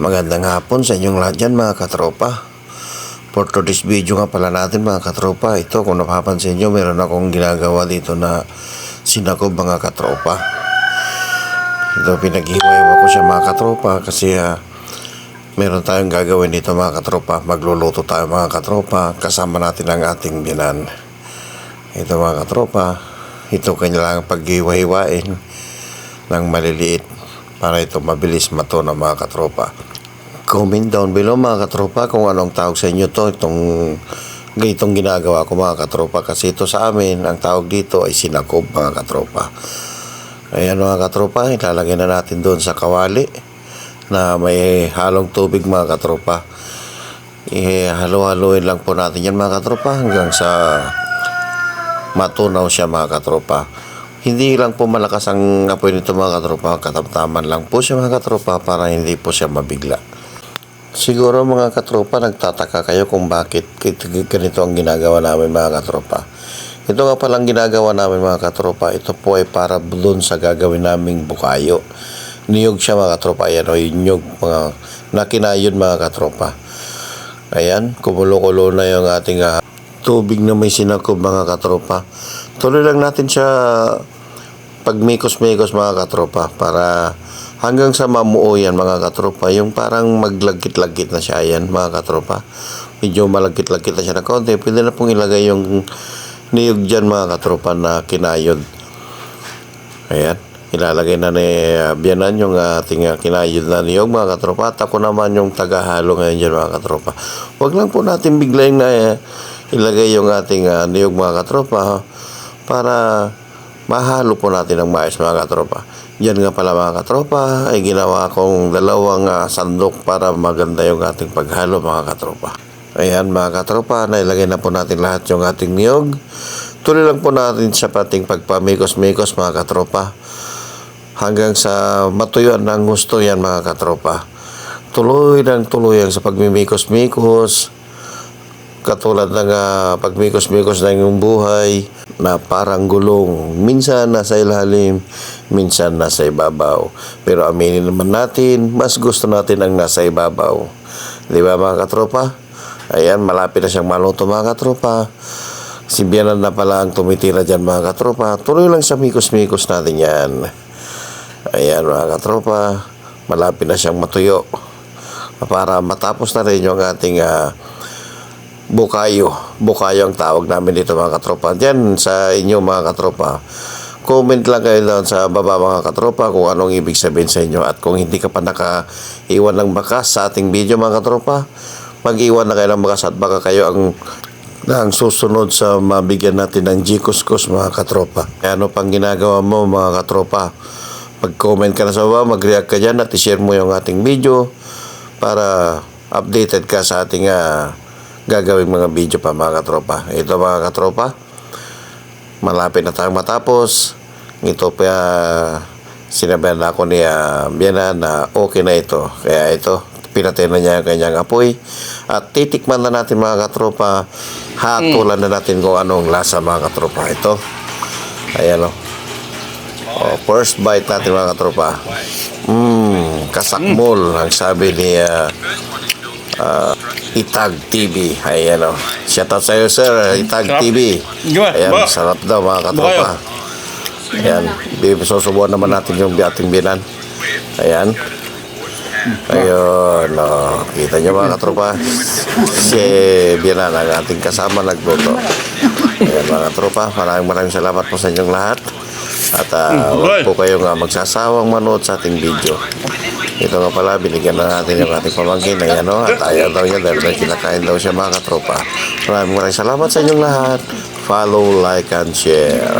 Magandang hapon sa inyong lahat dyan mga katropa. For today's video nga pala natin mga katropa, ito kung napapansin nyo, meron akong ginagawa dito na sinakob mga katropa. Ito pinaghiwa ko siya mga katropa kasi meron tayong gagawin dito mga katropa. Magluluto tayo mga katropa, kasama natin ang ating binan. Ito mga katropa, ito kailangan paghiwa-hiwain ng maliliit para ito mabilis matunaw mga katropa. Comment down below mga katropa kung anong tawag sa inyo to, itong ginagawa ko mga katropa, kasi ito sa amin ang tawag dito ay sinakob mga katropa. Ayan mga katropa, ilalagay na natin doon sa kawali na may halong tubig mga katropa. Halo-haloin lang po natin yan mga katropa hanggang sa matunaw siya mga katropa. Hindi lang po malakas ang apoy nito mga katropa, katamtaman lang po siya mga katropa para hindi po siya mabigla. Siguro mga katropa nagtataka kayo kung bakit ganito ang ginagawa namin mga katropa. Ito nga palang ginagawa namin mga katropa, ito po ay para doon sa gagawin naming bukayo. Niyog siya mga katropa, ayan o yung niyog mga nakinayon mga katropa. Ayan, kumulo-kulo na yung ating tubig na may sinakob mga katropa. Tuloy lang natin siya pagmikos-mikos mga katropa para hanggang sa mamuo yan mga katropa, yung parang maglagkit-lagkit na siya yan mga katropa. Medyo malagkit-lagkit na siya na konti, pwede na pong ilagay yung niyog dyan mga katropa na kinayod. Ayan, ilalagay na ni Bianan yung ating kinayod na niyog mga katropa, at ako naman yung tagahalo ngayon dyan mga katropa. Huwag lang po natin biglayin na ilagay yung ating niyog mga katropa para mahalo po natin ng maayos mga katropa. Yan nga pala mga katropa ay ginawa kong dalawang sandok para maganda yung ating paghalo mga katropa. Ayan mga katropa, nailagay na po natin lahat yung ating niyog. Tuloy lang po natin sa pating pagpamikos-mikos mga katropa hanggang sa matuyuan ng gusto yan mga katropa. Tuloy yan sa pagmimikos-mikos, katulad ng pagmikos-mikos na yung buhay na parang gulong, minsan nasa ilalim, minsan nasa ibabaw. Pero aminin naman natin, mas gusto natin ang nasa ibabaw, di ba mga katropa? Ayan, malapit na siyang maluto mga katropa. Si Bianan na pala ang tumitira dyan mga katropa. Tuloy lang sa mikos-mikos natin yan. Ayan mga katropa, malapit na siyang matuyo para matapos na rin yung ating bukayo ang tawag namin dito mga katropa. Diyan sa inyo mga katropa, comment lang kayo doon sa baba mga katropa kung anong ibig sabihin sa inyo. At kung hindi ka pa nakaiwan ng bakas sa ating video mga katropa, mag-iwan na kayo ng bakas at baka kayo ang susunod sa mabigyan natin ng G-Kuskus mga katropa. Ano pang ginagawa mo mga katropa? Mag-comment ka na sa baba, mag-react ka dyan at i-share mo yung ating video para updated ka sa ating gagawing mga video pa mga katropa. Ito mga katropa, malapit na tayong matapos. Ito pa sinabihan na ako ni Bianan na okay na ito. Kaya ito, pinatay na niya yung kanyang apoy at titikman na natin mga katropa. Hatulan na natin kung anong lasa mga katropa. Ito, ayan o. First bite natin mga katropa. Kasakmol ang sabi ni Itag TV. Ayan o. Shout out sa'yo sir, Itag TV. Ayan, sarap daw mga katropa. Ayan, susubuan naman natin yung ating Bianan. Ayan. Ayun, kita nyo mga katropa, si Bianan ang ating kasama nagluto. Ayan mga katropa, maraming salamat po sa inyong lahat. At huwag po kayong magsasawang manood sa ating video. Ito nga pala, binigyan na natin yung ating pamangkin. Ayan o, at ayaw daw niya dahil may kinakain daw siya mga katropa. Maraming salamat sa inyong lahat. Follow, like, and share.